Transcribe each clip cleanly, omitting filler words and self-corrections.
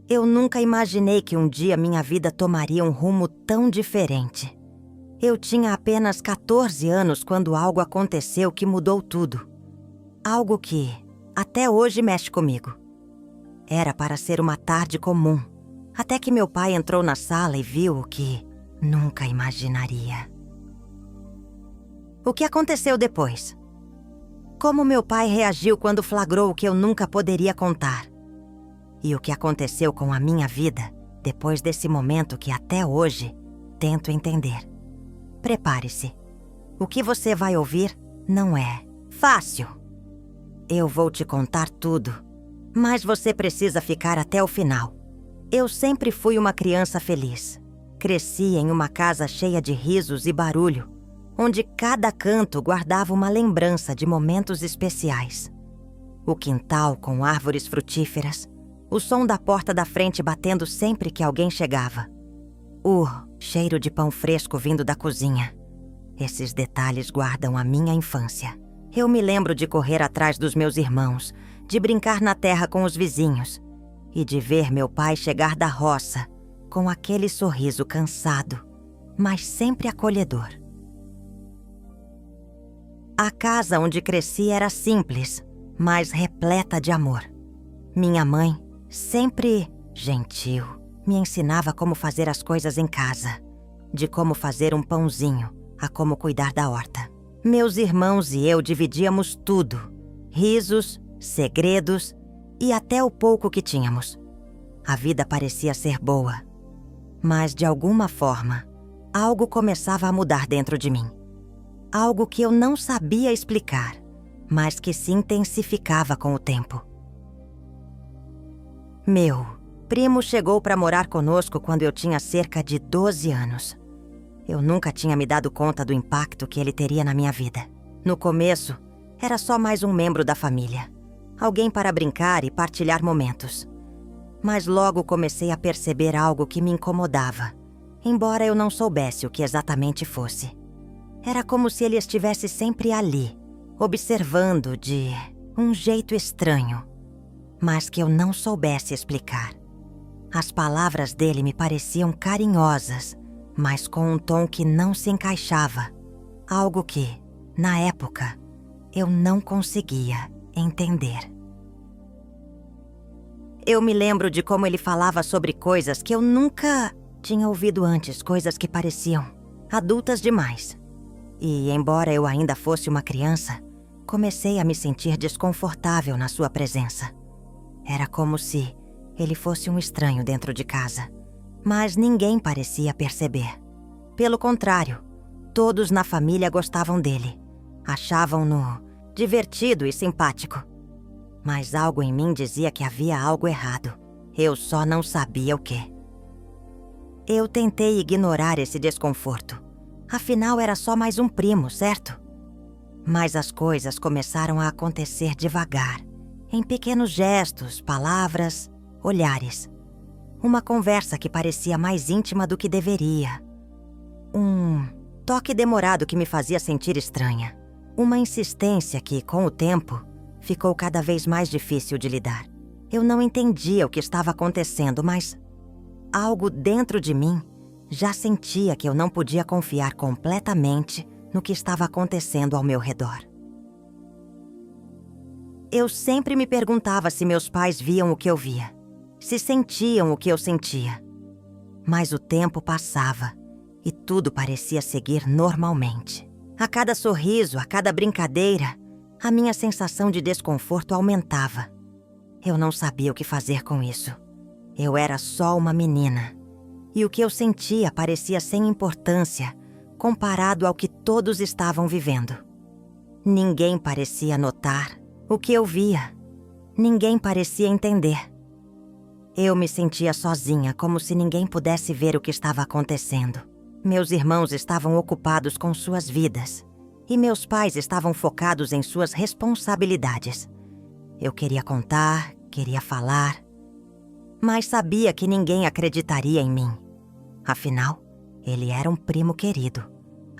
Eu nunca imaginei que um dia minha vida tomaria um rumo tão diferente. Eu tinha apenas 14 anos quando algo aconteceu que mudou tudo. Algo que, até hoje, mexe comigo. Era para ser uma tarde comum, até que meu pai entrou na sala e viu o que nunca imaginaria. O que aconteceu depois? Como meu pai reagiu quando flagrou o que eu nunca poderia contar? E o que aconteceu com a minha vida depois desse momento que até hoje tento entender. Prepare-se. O que você vai ouvir não é fácil. Eu vou te contar tudo, mas você precisa ficar até o final. Eu sempre fui uma criança feliz. Cresci em uma casa cheia de risos e barulho, onde cada canto guardava uma lembrança de momentos especiais. O quintal com árvores frutíferas, o som da porta da frente batendo sempre que alguém chegava. O cheiro de pão fresco vindo da cozinha. Esses detalhes guardam a minha infância. Eu me lembro de correr atrás dos meus irmãos, de brincar na terra com os vizinhos e de ver meu pai chegar da roça com aquele sorriso cansado, mas sempre acolhedor. A casa onde cresci era simples, mas repleta de amor. Minha mãe, sempre gentil, me ensinava como fazer as coisas em casa, de como fazer um pãozinho a como cuidar da horta. Meus irmãos e eu dividíamos tudo, risos, segredos e até o pouco que tínhamos. A vida parecia ser boa, mas de alguma forma, algo começava a mudar dentro de mim. Algo que eu não sabia explicar, mas que se intensificava com o tempo. Meu primo chegou para morar conosco quando eu tinha cerca de 12 anos. Eu nunca tinha me dado conta do impacto que ele teria na minha vida. No começo, era só mais um membro da família. Alguém para brincar e partilhar momentos. Mas logo comecei a perceber algo que me incomodava, embora eu não soubesse o que exatamente fosse. Era como se ele estivesse sempre ali, observando de um jeito estranho, mas que eu não soubesse explicar. As palavras dele me pareciam carinhosas, mas com um tom que não se encaixava. Algo que, na época, eu não conseguia entender. Eu me lembro de como ele falava sobre coisas que eu nunca tinha ouvido antes, coisas que pareciam adultas demais. E, embora eu ainda fosse uma criança, comecei a me sentir desconfortável na sua presença. Era como se ele fosse um estranho dentro de casa, mas ninguém parecia perceber. Pelo contrário, todos na família gostavam dele, achavam-no divertido e simpático. Mas algo em mim dizia que havia algo errado. Eu só não sabia o quê. Eu tentei ignorar esse desconforto. Afinal, era só mais um primo, certo? Mas as coisas começaram a acontecer devagar, em pequenos gestos, palavras, olhares. Uma conversa que parecia mais íntima do que deveria. Um toque demorado que me fazia sentir estranha. Uma insistência que, com o tempo, ficou cada vez mais difícil de lidar. Eu não entendia o que estava acontecendo, mas algo dentro de mim já sentia que eu não podia confiar completamente no que estava acontecendo ao meu redor. Eu sempre me perguntava se meus pais viam o que eu via, se sentiam o que eu sentia. Mas o tempo passava e tudo parecia seguir normalmente. A cada sorriso, a cada brincadeira, a minha sensação de desconforto aumentava. Eu não sabia o que fazer com isso. Eu era só uma menina. E o que eu sentia parecia sem importância comparado ao que todos estavam vivendo. Ninguém parecia notar o que eu via. Ninguém parecia entender. Eu me sentia sozinha, como se ninguém pudesse ver o que estava acontecendo. Meus irmãos estavam ocupados com suas vidas e meus pais estavam focados em suas responsabilidades. Eu queria contar, queria falar, mas sabia que ninguém acreditaria em mim. Afinal, ele era um primo querido,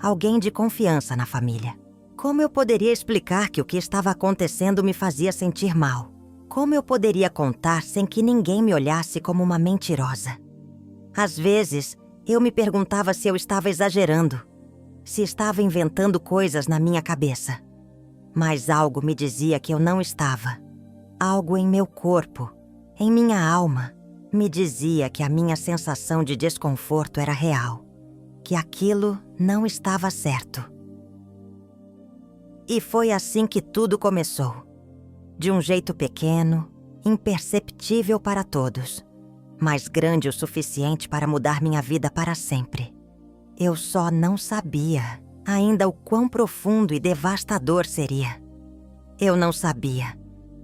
alguém de confiança na família. Como eu poderia explicar que o que estava acontecendo me fazia sentir mal? Como eu poderia contar sem que ninguém me olhasse como uma mentirosa? Às vezes, eu me perguntava se eu estava exagerando, se estava inventando coisas na minha cabeça. Mas algo me dizia que eu não estava. Algo em meu corpo, em minha alma, me dizia que a minha sensação de desconforto era real, que aquilo não estava certo. E foi assim que tudo começou. De um jeito pequeno, imperceptível para todos, mas grande o suficiente para mudar minha vida para sempre. Eu só não sabia ainda o quão profundo e devastador seria. Eu não sabia,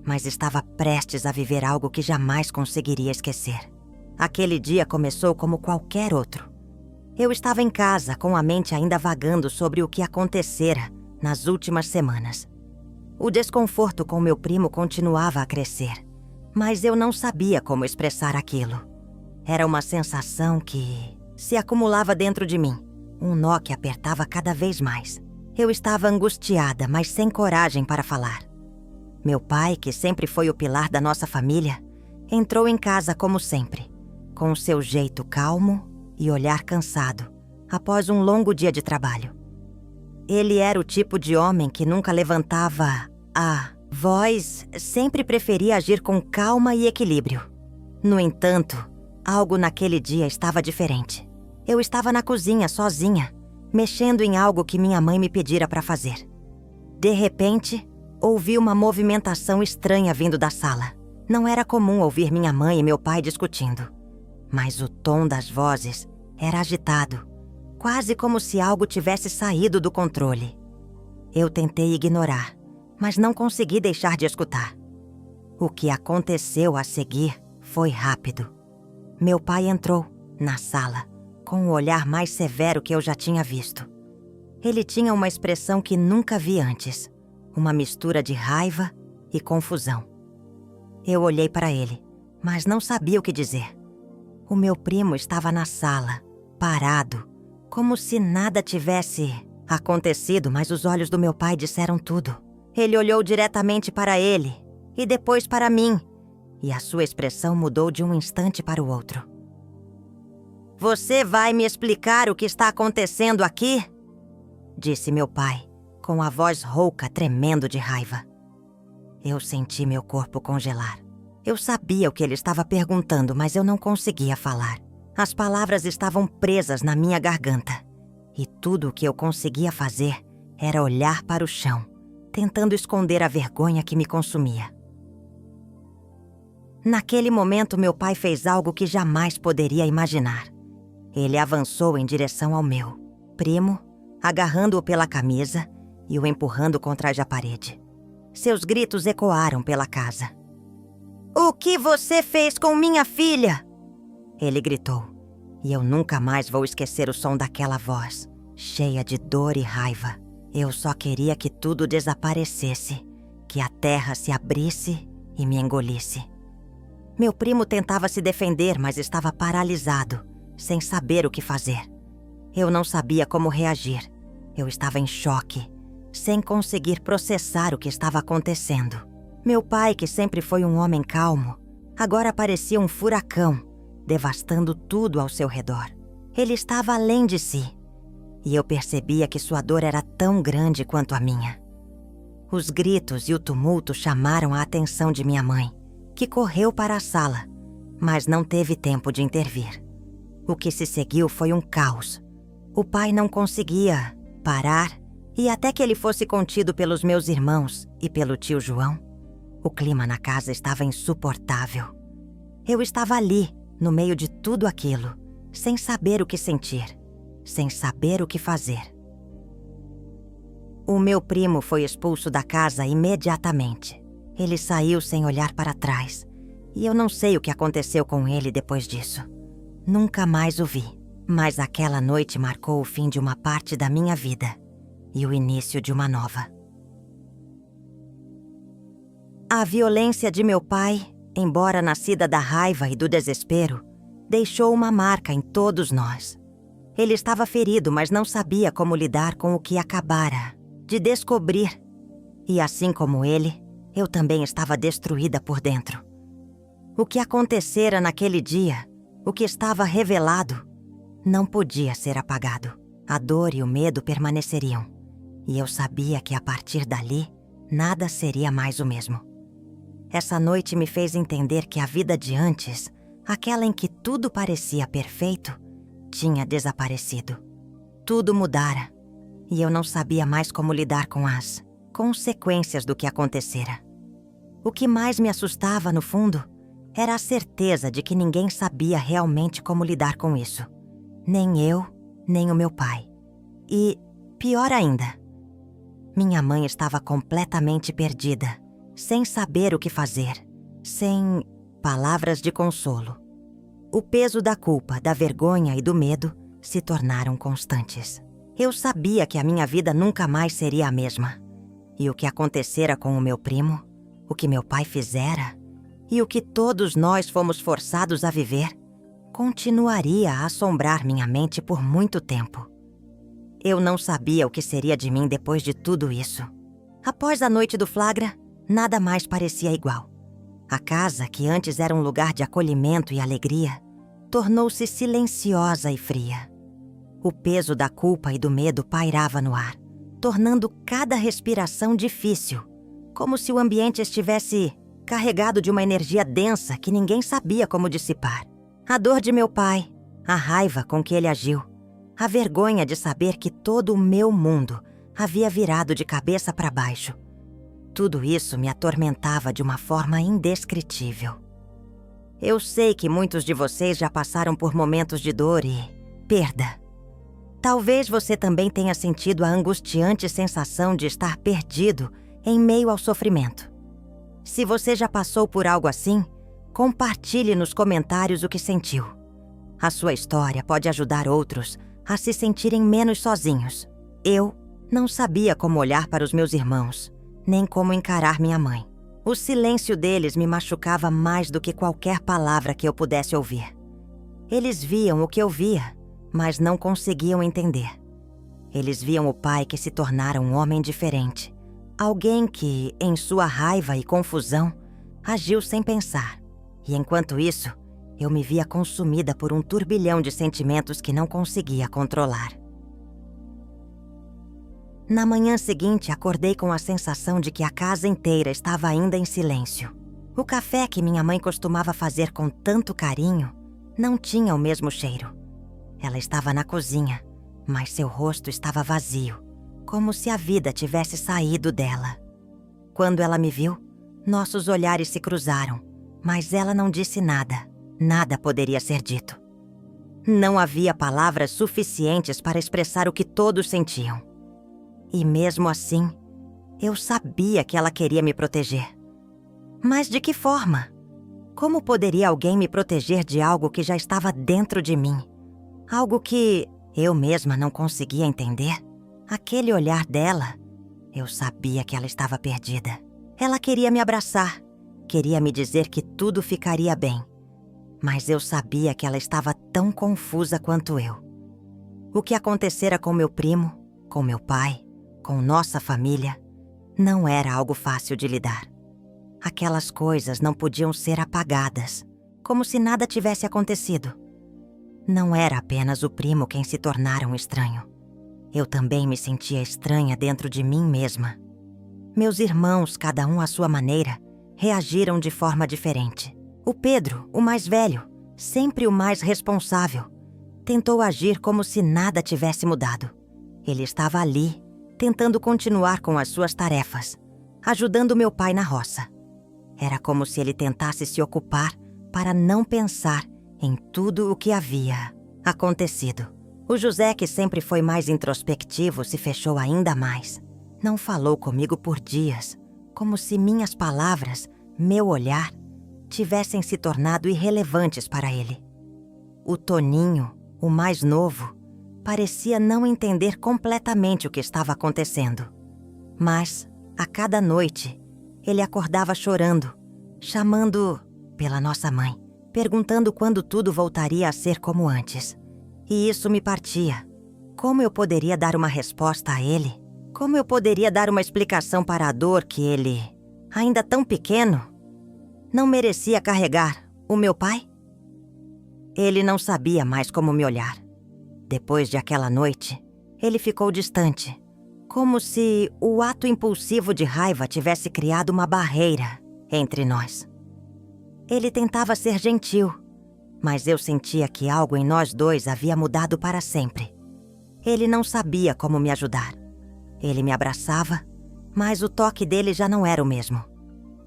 mas estava prestes a viver algo que jamais conseguiria esquecer. Aquele dia começou como qualquer outro. Eu estava em casa, com a mente ainda vagando sobre o que acontecera nas últimas semanas. O desconforto com meu primo continuava a crescer, mas eu não sabia como expressar aquilo. Era uma sensação que se acumulava dentro de mim, um nó que apertava cada vez mais. Eu estava angustiada, mas sem coragem para falar. Meu pai, que sempre foi o pilar da nossa família, entrou em casa como sempre, com o seu jeito calmo e olhar cansado, após um longo dia de trabalho. Ele era o tipo de homem que nunca levantava a voz, sempre preferia agir com calma e equilíbrio. No entanto, algo naquele dia estava diferente. Eu estava na cozinha sozinha, mexendo em algo que minha mãe me pedira para fazer. De repente, ouvi uma movimentação estranha vindo da sala. Não era comum ouvir minha mãe e meu pai discutindo, mas o tom das vozes era agitado, quase como se algo tivesse saído do controle. Eu tentei ignorar, mas não consegui deixar de escutar. O que aconteceu a seguir foi rápido. Meu pai entrou na sala, com o olhar mais severo que eu já tinha visto. Ele tinha uma expressão que nunca vi antes, uma mistura de raiva e confusão. Eu olhei para ele, mas não sabia o que dizer. O meu primo estava na sala, parado, como se nada tivesse acontecido, mas os olhos do meu pai disseram tudo. Ele olhou diretamente para ele e depois para mim, e a sua expressão mudou de um instante para o outro. "Você vai me explicar o que está acontecendo aqui?" disse meu pai, com a voz rouca tremendo de raiva. Eu senti meu corpo congelar. Eu sabia o que ele estava perguntando, mas eu não conseguia falar. As palavras estavam presas na minha garganta, e tudo o que eu conseguia fazer era olhar para o chão, tentando esconder a vergonha que me consumia. Naquele momento, meu pai fez algo que jamais poderia imaginar. Ele avançou em direção ao meu primo, agarrando-o pela camisa e o empurrando contra a parede. Seus gritos ecoaram pela casa. "O que você fez com minha filha?" Ele gritou, e eu nunca mais vou esquecer o som daquela voz, cheia de dor e raiva. Eu só queria que tudo desaparecesse, que a terra se abrisse e me engolisse. Meu primo tentava se defender, mas estava paralisado, sem saber o que fazer. Eu não sabia como reagir. Eu estava em choque, sem conseguir processar o que estava acontecendo. Meu pai, que sempre foi um homem calmo, agora parecia um furacão, devastando tudo ao seu redor. Ele estava além de si, e eu percebia que sua dor era tão grande quanto a minha. Os gritos e o tumulto chamaram a atenção de minha mãe, que correu para a sala, mas não teve tempo de intervir. O que se seguiu foi um caos. O pai não conseguia parar, e até que ele fosse contido pelos meus irmãos e pelo tio João, o clima na casa estava insuportável. Eu estava ali, no meio de tudo aquilo, sem saber o que sentir, sem saber o que fazer. O meu primo foi expulso da casa imediatamente. Ele saiu sem olhar para trás, e eu não sei o que aconteceu com ele depois disso. Nunca mais o vi, mas aquela noite marcou o fim de uma parte da minha vida e o início de uma nova. A violência de meu pai, embora nascida da raiva e do desespero, deixou uma marca em todos nós. Ele estava ferido, mas não sabia como lidar com o que acabara de descobrir. E assim como ele, Eu também estava destruída por dentro. O que acontecera naquele dia, o que estava revelado, não podia ser apagado. A dor e o medo permaneceriam. E eu sabia que a partir dali, nada seria mais o mesmo. Essa noite me fez entender que a vida de antes, aquela em que tudo parecia perfeito, tinha desaparecido. Tudo mudara, e eu não sabia mais como lidar com as consequências do que acontecera. O que mais me assustava, no fundo, era a certeza de que ninguém sabia realmente como lidar com isso. Nem eu, nem o meu pai. E, pior ainda, minha mãe estava completamente perdida, sem saber o que fazer, sem palavras de consolo. O peso da culpa, da vergonha e do medo se tornaram constantes. Eu sabia que a minha vida nunca mais seria a mesma. E o que acontecera com o meu primo, o que meu pai fizera e o que todos nós fomos forçados a viver, continuaria a assombrar minha mente por muito tempo. Eu não sabia o que seria de mim depois de tudo isso. Após a noite do flagra, nada mais parecia igual. A casa, que antes era um lugar de acolhimento e alegria, tornou-se silenciosa e fria. O peso da culpa e do medo pairava no ar, tornando cada respiração difícil, como se o ambiente estivesse carregado de uma energia densa que ninguém sabia como dissipar. A dor de meu pai, a raiva com que ele agiu, a vergonha de saber que todo o meu mundo havia virado de cabeça para baixo. Tudo isso me atormentava de uma forma indescritível. Eu sei que muitos de vocês já passaram por momentos de dor e perda. Talvez você também tenha sentido a angustiante sensação de estar perdido em meio ao sofrimento. Se você já passou por algo assim, compartilhe nos comentários o que sentiu. A sua história pode ajudar outros a se sentirem menos sozinhos. Eu não sabia como olhar para os meus irmãos, nem como encarar minha mãe. O silêncio deles me machucava mais do que qualquer palavra que eu pudesse ouvir. Eles viam o que eu via, mas não conseguiam entender. Eles viam o pai que se tornara um homem diferente. Alguém que, em sua raiva e confusão, agiu sem pensar. E enquanto isso, eu me via consumida por um turbilhão de sentimentos que não conseguia controlar. Na manhã seguinte, acordei com a sensação de que a casa inteira estava ainda em silêncio. O café que minha mãe costumava fazer com tanto carinho não tinha o mesmo cheiro. Ela estava na cozinha, mas seu rosto estava vazio, como se a vida tivesse saído dela. Quando ela me viu, nossos olhares se cruzaram, mas ela não disse nada. Nada poderia ser dito. Não havia palavras suficientes para expressar o que todos sentiam. E mesmo assim, eu sabia que ela queria me proteger. Mas de que forma? Como poderia alguém me proteger de algo que já estava dentro de mim? Algo que eu mesma não conseguia entender? Aquele olhar dela, eu sabia que ela estava perdida. Ela queria me abraçar, queria me dizer que tudo ficaria bem. Mas eu sabia que ela estava tão confusa quanto eu. O que acontecera com meu primo, com meu pai, com nossa família, não era algo fácil de lidar. Aquelas coisas não podiam ser apagadas, como se nada tivesse acontecido. Não era apenas o primo quem se tornara um estranho. Eu também me sentia estranha dentro de mim mesma. Meus irmãos, cada um à sua maneira, reagiram de forma diferente. O Pedro, o mais velho, sempre o mais responsável, tentou agir como se nada tivesse mudado. Ele estava ali, tentando continuar com as suas tarefas, ajudando meu pai na roça. Era como se ele tentasse se ocupar para não pensar em tudo o que havia acontecido. O José, que sempre foi mais introspectivo, se fechou ainda mais. Não falou comigo por dias, como se minhas palavras, meu olhar, tivessem se tornado irrelevantes para ele. O Toninho, o mais novo, parecia não entender completamente o que estava acontecendo. Mas, a cada noite, ele acordava chorando, chamando pela nossa mãe, perguntando quando tudo voltaria a ser como antes. E isso me partia. Como eu poderia dar uma resposta a ele? Como eu poderia dar uma explicação para a dor que ele ainda tão pequeno, não merecia carregar o meu pai? Ele não sabia mais como me olhar. Depois de aquela noite, ele ficou distante, como se o ato impulsivo de raiva tivesse criado uma barreira entre nós. Ele tentava ser gentil, mas eu sentia que algo em nós dois havia mudado para sempre. Ele não sabia como me ajudar. Ele me abraçava, mas o toque dele já não era o mesmo.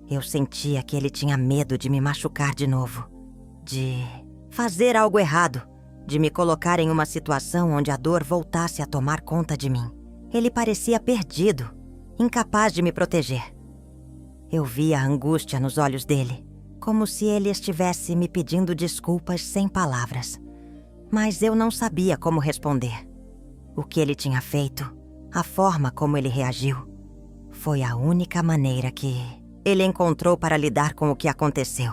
Eu sentia que ele tinha medo de me machucar de novo, de fazer algo errado, de me colocar em uma situação onde a dor voltasse a tomar conta de mim. Ele parecia perdido, incapaz de me proteger. Eu via a angústia nos olhos dele, como se ele estivesse me pedindo desculpas sem palavras. Mas eu não sabia como responder. O que ele tinha feito, a forma como ele reagiu, foi a única maneira que ele encontrou para lidar com o que aconteceu.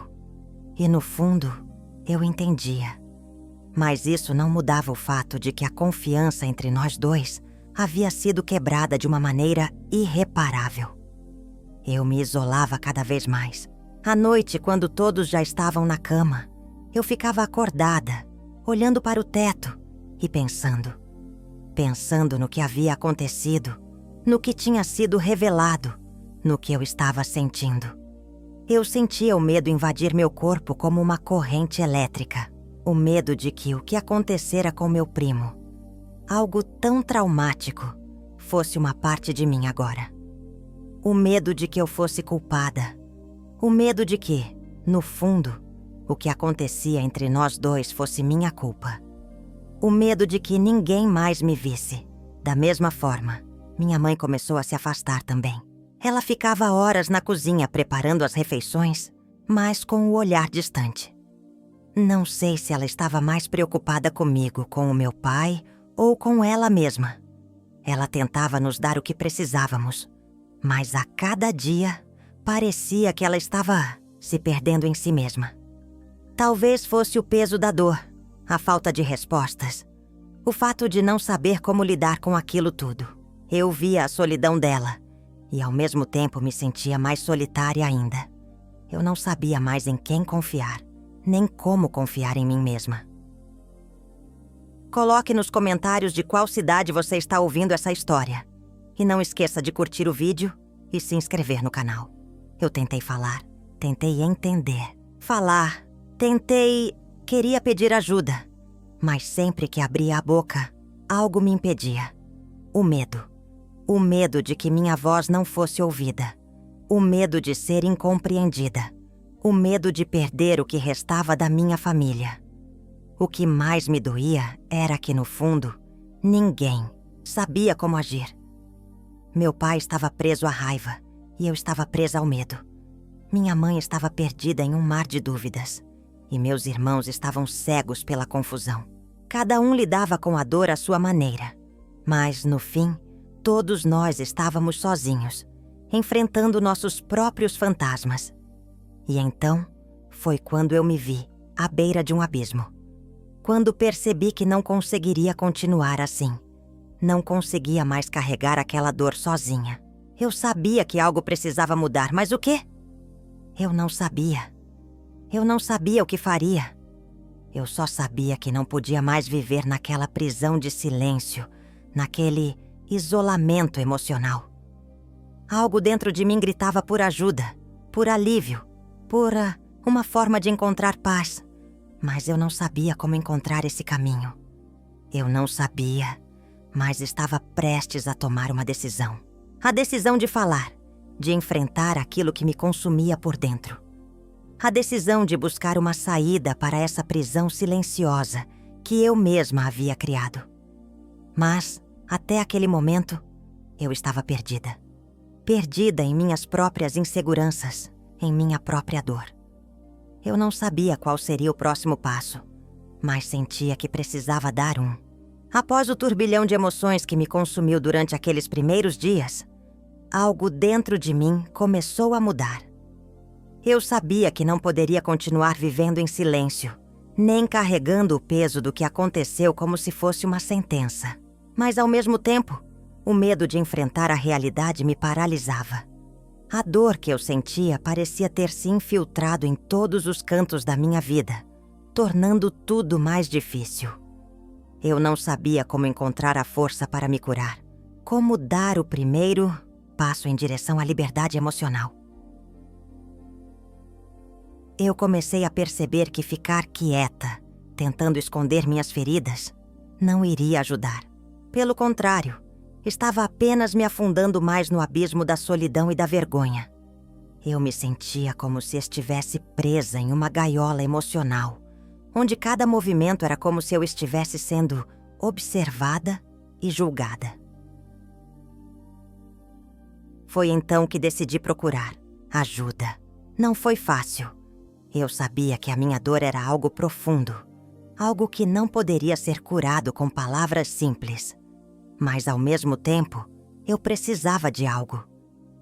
E no fundo, eu entendia. Mas isso não mudava o fato de que a confiança entre nós dois havia sido quebrada de uma maneira irreparável. Eu me isolava cada vez mais. À noite, quando todos já estavam na cama, eu ficava acordada, olhando para o teto e pensando no que havia acontecido, no que tinha sido revelado, no que eu estava sentindo. Eu sentia o medo invadir meu corpo como uma corrente elétrica. O medo de que o que acontecera com meu primo, algo tão traumático, fosse uma parte de mim agora. O medo de que eu fosse culpada. O medo de que, no fundo, o que acontecia entre nós dois fosse minha culpa. O medo de que ninguém mais me visse. Da mesma forma, minha mãe começou a se afastar também. Ela ficava horas na cozinha preparando as refeições, mas com o olhar distante. Não sei se ela estava mais preocupada comigo, com o meu pai ou com ela mesma. Ela tentava nos dar o que precisávamos, mas a cada dia parecia que ela estava se perdendo em si mesma. Talvez fosse o peso da dor, a falta de respostas, o fato de não saber como lidar com aquilo tudo. Eu via a solidão dela e ao mesmo tempo me sentia mais solitária ainda. Eu não sabia mais em quem confiar, nem como confiar em mim mesma. Coloque nos comentários de qual cidade você está ouvindo essa história. E não esqueça de curtir o vídeo e se inscrever no canal. Eu tentei falar, tentei entender, queria pedir ajuda. Mas sempre que abria a boca, algo me impedia. O medo de que minha voz não fosse ouvida. O medo de ser incompreendida. O medo de perder o que restava da minha família. O que mais me doía era que, no fundo, ninguém sabia como agir. Meu pai estava preso à raiva e eu estava presa ao medo. Minha mãe estava perdida em um mar de dúvidas e meus irmãos estavam cegos pela confusão. Cada um lidava com a dor à sua maneira, mas, no fim, todos nós estávamos sozinhos, enfrentando nossos próprios fantasmas. E então, foi quando eu me vi à beira de um abismo. Quando percebi que não conseguiria continuar assim. Não conseguia mais carregar aquela dor sozinha. Eu sabia que algo precisava mudar, mas o quê? Eu não sabia. Eu não sabia o que faria. Eu só sabia que não podia mais viver naquela prisão de silêncio, naquele isolamento emocional. Algo dentro de mim gritava por ajuda, por alívio, por uma forma de encontrar paz. Mas eu não sabia como encontrar esse caminho. Eu não sabia, mas estava prestes a tomar uma decisão. A decisão de falar, de enfrentar aquilo que me consumia por dentro. A decisão de buscar uma saída para essa prisão silenciosa que eu mesma havia criado. Mas, até aquele momento, eu estava perdida. Perdida em minhas próprias inseguranças, em minha própria dor. Eu não sabia qual seria o próximo passo, mas sentia que precisava dar um. Após o turbilhão de emoções que me consumiu durante aqueles primeiros dias, algo dentro de mim começou a mudar. Eu sabia que não poderia continuar vivendo em silêncio, nem carregando o peso do que aconteceu como se fosse uma sentença. Mas, ao mesmo tempo, o medo de enfrentar a realidade me paralisava. A dor que eu sentia parecia ter se infiltrado em todos os cantos da minha vida, tornando tudo mais difícil. Eu não sabia como encontrar a força para me curar, como dar o primeiro passo em direção à liberdade emocional. Eu comecei a perceber que ficar quieta, tentando esconder minhas feridas, não iria ajudar. Pelo contrário, estava apenas me afundando mais no abismo da solidão e da vergonha. Eu me sentia como se estivesse presa em uma gaiola emocional, onde cada movimento era como se eu estivesse sendo observada e julgada. Foi então que decidi procurar ajuda. Não foi fácil. Eu sabia que a minha dor era algo profundo, algo que não poderia ser curado com palavras simples. Mas, ao mesmo tempo, eu precisava de algo.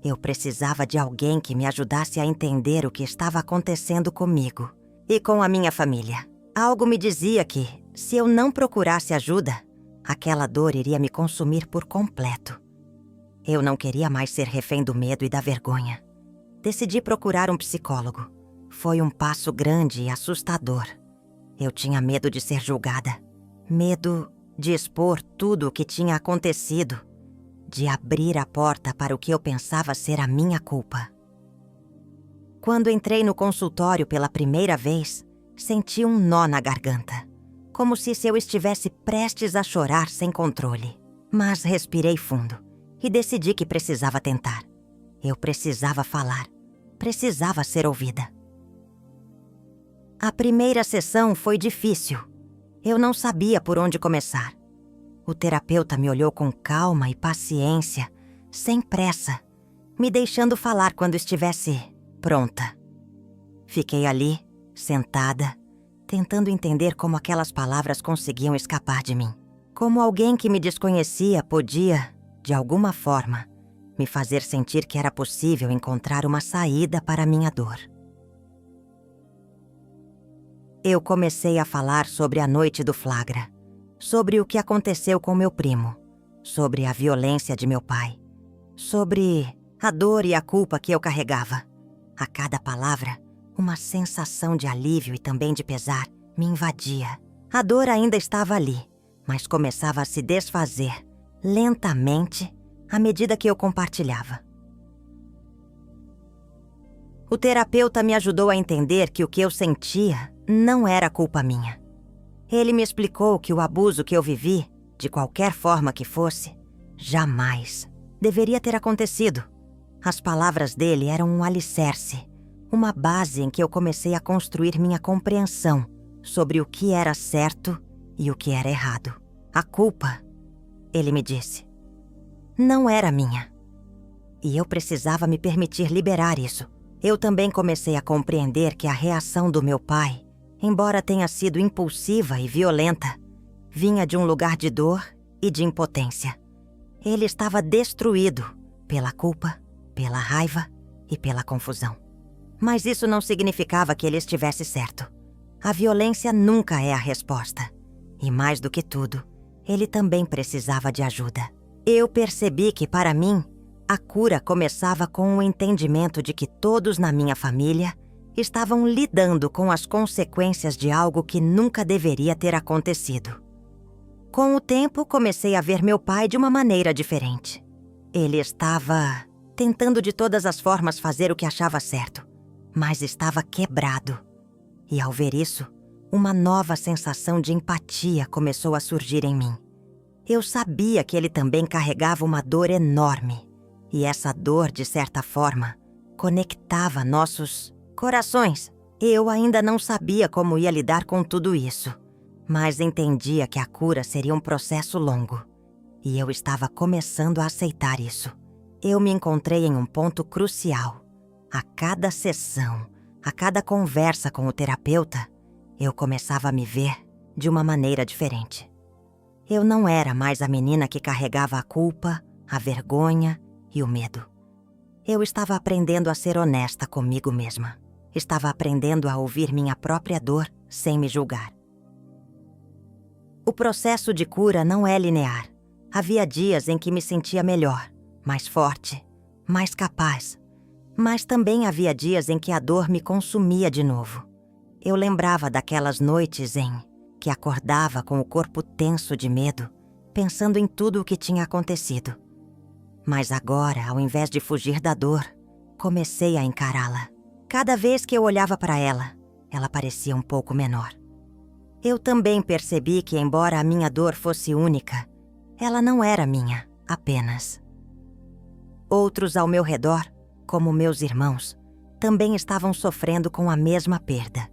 Eu precisava de alguém que me ajudasse a entender o que estava acontecendo comigo e com a minha família. Algo me dizia que, se eu não procurasse ajuda, aquela dor iria me consumir por completo. Eu não queria mais ser refém do medo e da vergonha. Decidi procurar um psicólogo. Foi um passo grande e assustador. Eu tinha medo de ser julgada, medo de expor tudo o que tinha acontecido, de abrir a porta para o que eu pensava ser a minha culpa. Quando entrei no consultório pela primeira vez, senti um nó na garganta, como se eu estivesse prestes a chorar sem controle. Mas respirei fundo e decidi que precisava tentar. Eu precisava falar, precisava ser ouvida. A primeira sessão foi difícil. Eu não sabia por onde começar. O terapeuta me olhou com calma e paciência, sem pressa, me deixando falar quando estivesse pronta. Fiquei ali, sentada, tentando entender como aquelas palavras conseguiam escapar de mim. Como alguém que me desconhecia podia, de alguma forma, me fazer sentir que era possível encontrar uma saída para a minha dor. Eu comecei a falar sobre a noite do flagra, sobre o que aconteceu com meu primo, sobre a violência de meu pai, sobre a dor e a culpa que eu carregava. A cada palavra, uma sensação de alívio e também de pesar me invadia. A dor ainda estava ali, mas começava a se desfazer, lentamente, à medida que eu compartilhava. O terapeuta me ajudou a entender que o que eu sentia não era culpa minha. Ele me explicou que o abuso que eu vivi, de qualquer forma que fosse, jamais deveria ter acontecido. As palavras dele eram um alicerce, uma base em que eu comecei a construir minha compreensão sobre o que era certo e o que era errado. A culpa, ele me disse, não era minha. E eu precisava me permitir liberar isso. Eu também comecei a compreender que a reação do meu pai, embora tenha sido impulsiva e violenta, vinha de um lugar de dor e de impotência. Ele estava destruído pela culpa, pela raiva e pela confusão. Mas isso não significava que ele estivesse certo. A violência nunca é a resposta. E mais do que tudo, ele também precisava de ajuda. Eu percebi que, para mim, a cura começava com o entendimento de que todos na minha família estavam lidando com as consequências de algo que nunca deveria ter acontecido. Com o tempo, comecei a ver meu pai de uma maneira diferente. Ele estava tentando de todas as formas fazer o que achava certo, mas estava quebrado. E ao ver isso, uma nova sensação de empatia começou a surgir em mim. Eu sabia que ele também carregava uma dor enorme, e essa dor, de certa forma, conectava nossos corações. Eu ainda não sabia como ia lidar com tudo isso, mas entendia que a cura seria um processo longo, e eu estava começando a aceitar isso. Eu me encontrei em um ponto crucial. A cada sessão, a cada conversa com o terapeuta, eu começava a me ver de uma maneira diferente. Eu não era mais a menina que carregava a culpa, a vergonha e o medo. Eu estava aprendendo a ser honesta comigo mesma. Estava aprendendo a ouvir minha própria dor sem me julgar. O processo de cura não é linear. Havia dias em que me sentia melhor, mais forte, mais capaz. Mas também havia dias em que a dor me consumia de novo. Eu lembrava daquelas noites em que acordava com o corpo tenso de medo, pensando em tudo o que tinha acontecido. Mas agora, ao invés de fugir da dor, comecei a encará-la. Cada vez que eu olhava para ela, ela parecia um pouco menor. Eu também percebi que, embora a minha dor fosse única, ela não era minha apenas. Outros ao meu redor, como meus irmãos, também estavam sofrendo com a mesma perda,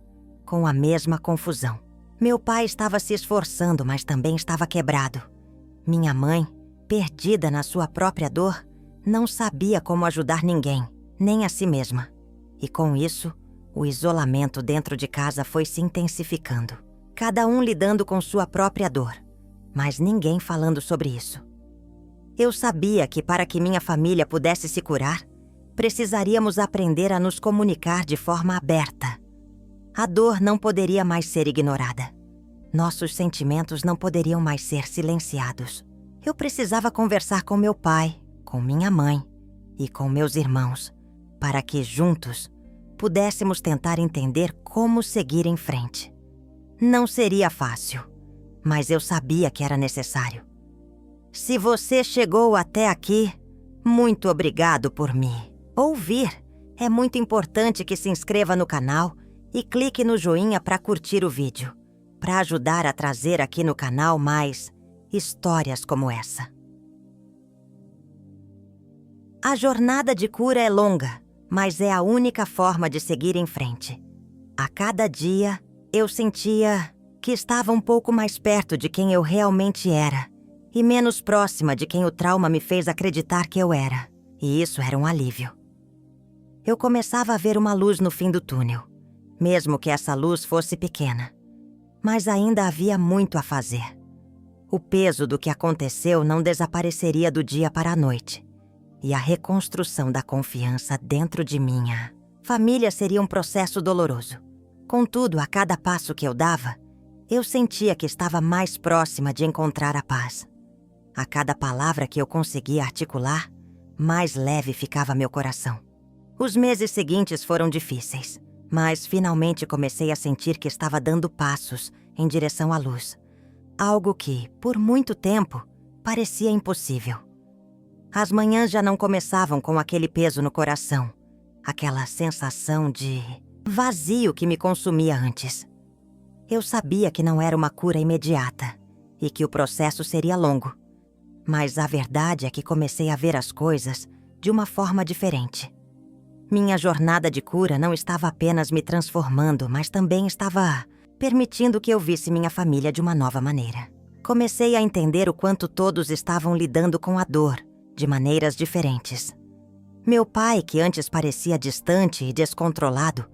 com a mesma confusão. Meu pai estava se esforçando, mas também estava quebrado. Minha mãe, perdida na sua própria dor, não sabia como ajudar ninguém, nem a si mesma. E com isso, o isolamento dentro de casa foi se intensificando. Cada um lidando com sua própria dor, mas ninguém falando sobre isso. Eu sabia que para que minha família pudesse se curar, precisaríamos aprender a nos comunicar de forma aberta. A dor não poderia mais ser ignorada. Nossos sentimentos não poderiam mais ser silenciados. Eu precisava conversar com meu pai, com minha mãe e com meus irmãos, para que juntos pudéssemos tentar entender como seguir em frente. Não seria fácil, mas eu sabia que era necessário. Se você chegou até aqui, muito obrigado por me ouvir. É muito importante que se inscreva no canal e clique no joinha para curtir o vídeo, para ajudar a trazer aqui no canal mais histórias como essa. A jornada de cura é longa, mas é a única forma de seguir em frente. A cada dia, eu sentia que estava um pouco mais perto de quem eu realmente era e menos próxima de quem o trauma me fez acreditar que eu era. E isso era um alívio. Eu começava a ver uma luz no fim do túnel, mesmo que essa luz fosse pequena. Mas ainda havia muito a fazer. O peso do que aconteceu não desapareceria do dia para a noite. E a reconstrução da confiança dentro de minha família seria um processo doloroso. Contudo, a cada passo que eu dava, eu sentia que estava mais próxima de encontrar a paz. A cada palavra que eu conseguia articular, mais leve ficava meu coração. Os meses seguintes foram difíceis, mas finalmente comecei a sentir que estava dando passos em direção à luz. Algo que, por muito tempo, parecia impossível. As manhãs já não começavam com aquele peso no coração, aquela sensação de vazio que me consumia antes. Eu sabia que não era uma cura imediata e que o processo seria longo. Mas a verdade é que comecei a ver as coisas de uma forma diferente. Minha jornada de cura não estava apenas me transformando, mas também estava permitindo que eu visse minha família de uma nova maneira. Comecei a entender o quanto todos estavam lidando com a dor, de maneiras diferentes. Meu pai, que antes parecia distante e descontrolado,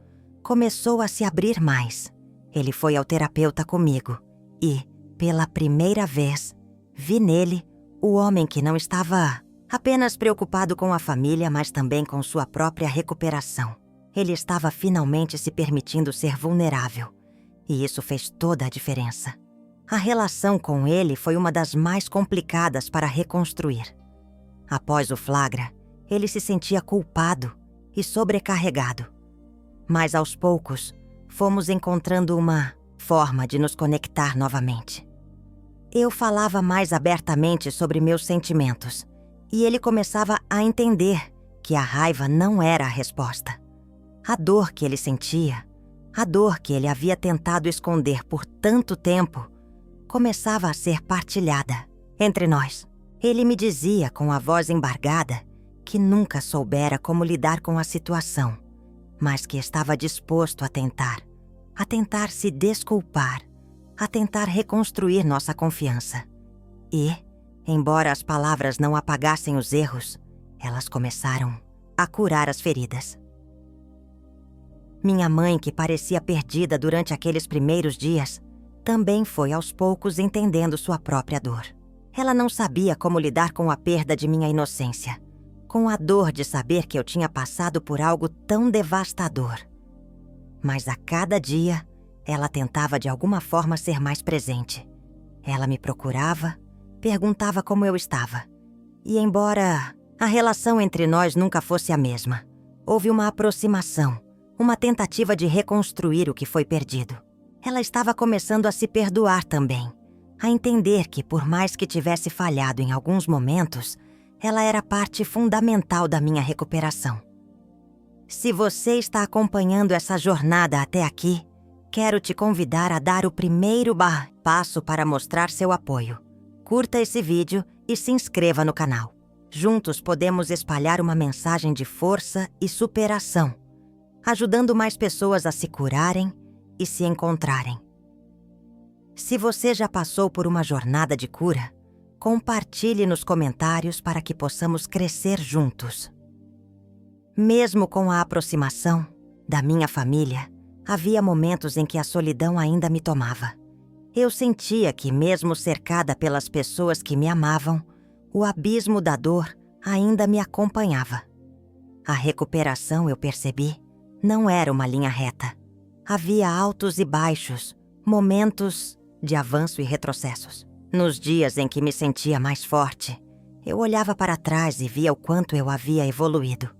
começou a se abrir mais. Ele foi ao terapeuta comigo e, pela primeira vez, vi nele o homem que não estava apenas preocupado com a família, mas também com sua própria recuperação. Ele estava finalmente se permitindo ser vulnerável, e isso fez toda a diferença. A relação com ele foi uma das mais complicadas para reconstruir. Após o flagra, ele se sentia culpado e sobrecarregado. Mas aos poucos, fomos encontrando uma forma de nos conectar novamente. Eu falava mais abertamente sobre meus sentimentos, e ele começava a entender que a raiva não era a resposta. A dor que ele sentia, a dor que ele havia tentado esconder por tanto tempo, começava a ser partilhada entre nós. Ele me dizia com a voz embargada que nunca soubera como lidar com a situação, mas que estava disposto a tentar se desculpar, a tentar reconstruir nossa confiança. E, embora as palavras não apagassem os erros, elas começaram a curar as feridas. Minha mãe, que parecia perdida durante aqueles primeiros dias, também foi aos poucos entendendo sua própria dor. Ela não sabia como lidar com a perda de minha inocência, com a dor de saber que eu tinha passado por algo tão devastador. Mas a cada dia, ela tentava de alguma forma ser mais presente. Ela me procurava, perguntava como eu estava. E embora a relação entre nós nunca fosse a mesma, Houve uma aproximação, uma tentativa de reconstruir o que foi perdido. Ela estava começando a se perdoar também, a entender que, por mais que tivesse falhado em alguns momentos, ela era parte fundamental da minha recuperação. Se você está acompanhando essa jornada até aqui, quero te convidar a dar o primeiro passo para mostrar seu apoio. Curta esse vídeo e se inscreva no canal. Juntos podemos espalhar uma mensagem de força e superação, ajudando mais pessoas a se curarem e se encontrarem. Se você já passou por uma jornada de cura, compartilhe nos comentários para que possamos crescer juntos. Mesmo com a aproximação da minha família, havia momentos em que a solidão ainda me tomava. Eu sentia que, mesmo cercada pelas pessoas que me amavam, o abismo da dor ainda me acompanhava. A recuperação, eu percebi, não era uma linha reta. Havia altos e baixos, momentos de avanço e retrocessos. Nos dias em que me sentia mais forte, eu olhava para trás e via o quanto eu havia evoluído.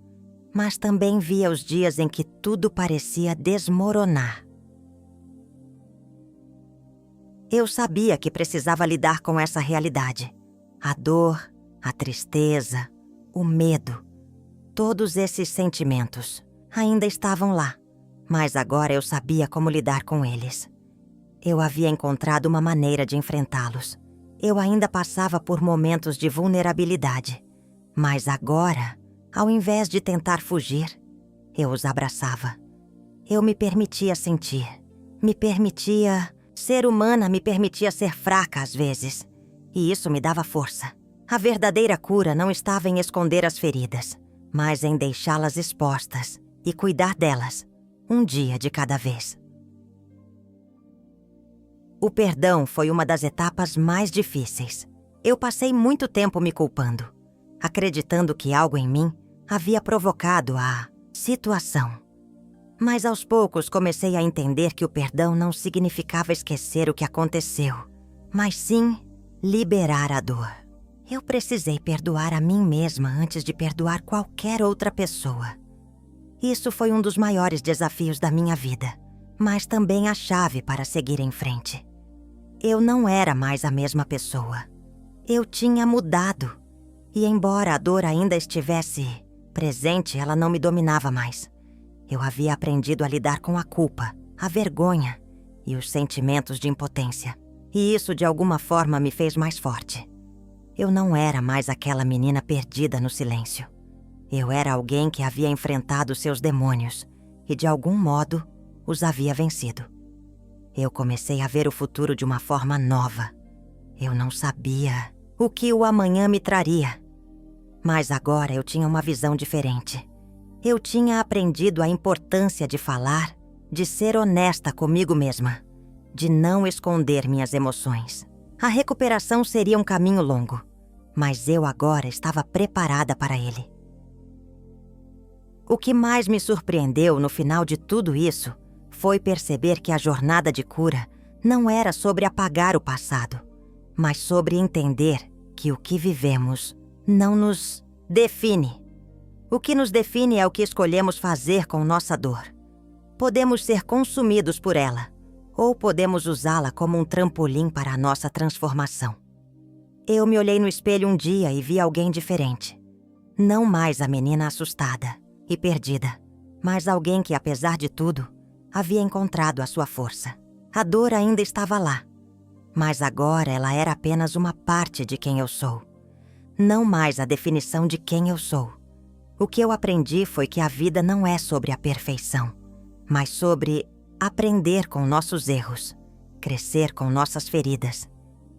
Mas também via os dias em que tudo parecia desmoronar. Eu sabia que precisava lidar com essa realidade. A dor, a tristeza, o medo, todos esses sentimentos ainda estavam lá, mas agora eu sabia como lidar com eles. Eu havia encontrado uma maneira de enfrentá-los. Eu ainda passava por momentos de vulnerabilidade, mas agora, ao invés de tentar fugir, eu os abraçava. Eu me permitia sentir, me permitia ser humana, me permitia ser fraca às vezes. E isso me dava força. A verdadeira cura não estava em esconder as feridas, mas em deixá-las expostas e cuidar delas, um dia de cada vez. O perdão foi uma das etapas mais difíceis. Eu passei muito tempo me culpando, acreditando que algo em mim havia provocado a situação. Mas aos poucos comecei a entender que o perdão não significava esquecer o que aconteceu, mas sim liberar a dor. Eu precisei perdoar a mim mesma antes de perdoar qualquer outra pessoa. Isso foi um dos maiores desafios da minha vida, mas também a chave para seguir em frente. Eu não era mais a mesma pessoa. Eu tinha mudado. E embora a dor ainda estivesse presente, ela não me dominava mais. Eu havia aprendido a lidar com a culpa, a vergonha e os sentimentos de impotência. E isso, de alguma forma, me fez mais forte. Eu não era mais aquela menina perdida no silêncio. Eu era alguém que havia enfrentado seus demônios e, de algum modo, os havia vencido. Eu comecei a ver o futuro de uma forma nova. Eu não sabia o que o amanhã me traria. Mas agora eu tinha uma visão diferente. Eu tinha aprendido a importância de falar, de ser honesta comigo mesma, de não esconder minhas emoções. A recuperação seria um caminho longo, mas eu agora estava preparada para ele. O que mais me surpreendeu no final de tudo isso foi perceber que a jornada de cura não era sobre apagar o passado, mas sobre entender que o que vivemos não nos define. O que nos define é o que escolhemos fazer com nossa dor. Podemos ser consumidos por ela, ou podemos usá-la como um trampolim para a nossa transformação. Eu me olhei no espelho um dia e vi alguém diferente. Não mais a menina assustada e perdida, mas alguém que, apesar de tudo, havia encontrado a sua força. A dor ainda estava lá, mas agora ela era apenas uma parte de quem eu sou. Não mais a definição de quem eu sou. O que eu aprendi foi que a vida não é sobre a perfeição, mas sobre aprender com nossos erros, crescer com nossas feridas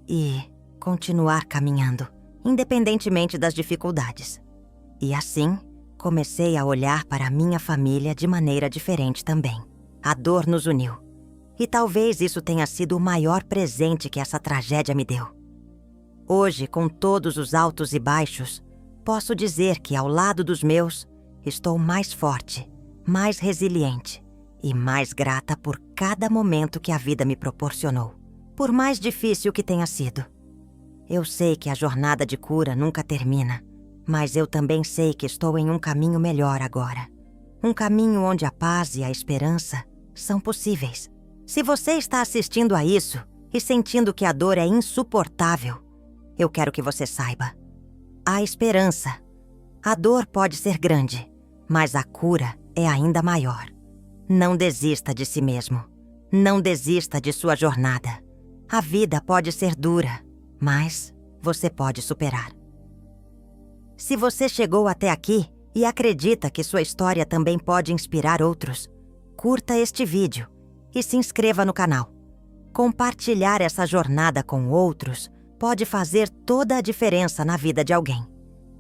e continuar caminhando, independentemente das dificuldades. E assim, comecei a olhar para a minha família de maneira diferente também. A dor nos uniu. E talvez isso tenha sido o maior presente que essa tragédia me deu. Hoje, com todos os altos e baixos, posso dizer que, ao lado dos meus, estou mais forte, mais resiliente e mais grata por cada momento que a vida me proporcionou, por mais difícil que tenha sido. Eu sei que a jornada de cura nunca termina, mas eu também sei que estou em um caminho melhor agora. Um caminho onde a paz e a esperança são possíveis. Se você está assistindo a isso e sentindo que a dor é insuportável, eu quero que você saiba: há esperança. A dor pode ser grande, mas a cura é ainda maior. Não desista de si mesmo. Não desista de sua jornada. A vida pode ser dura, mas você pode superar. Se você chegou até aqui e acredita que sua história também pode inspirar outros, curta este vídeo e se inscreva no canal. Compartilhar essa jornada com outros pode fazer toda a diferença na vida de alguém.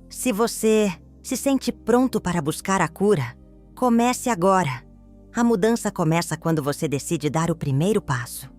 Se você se sente pronto para buscar a cura, comece agora. A mudança começa quando você decide dar o primeiro passo.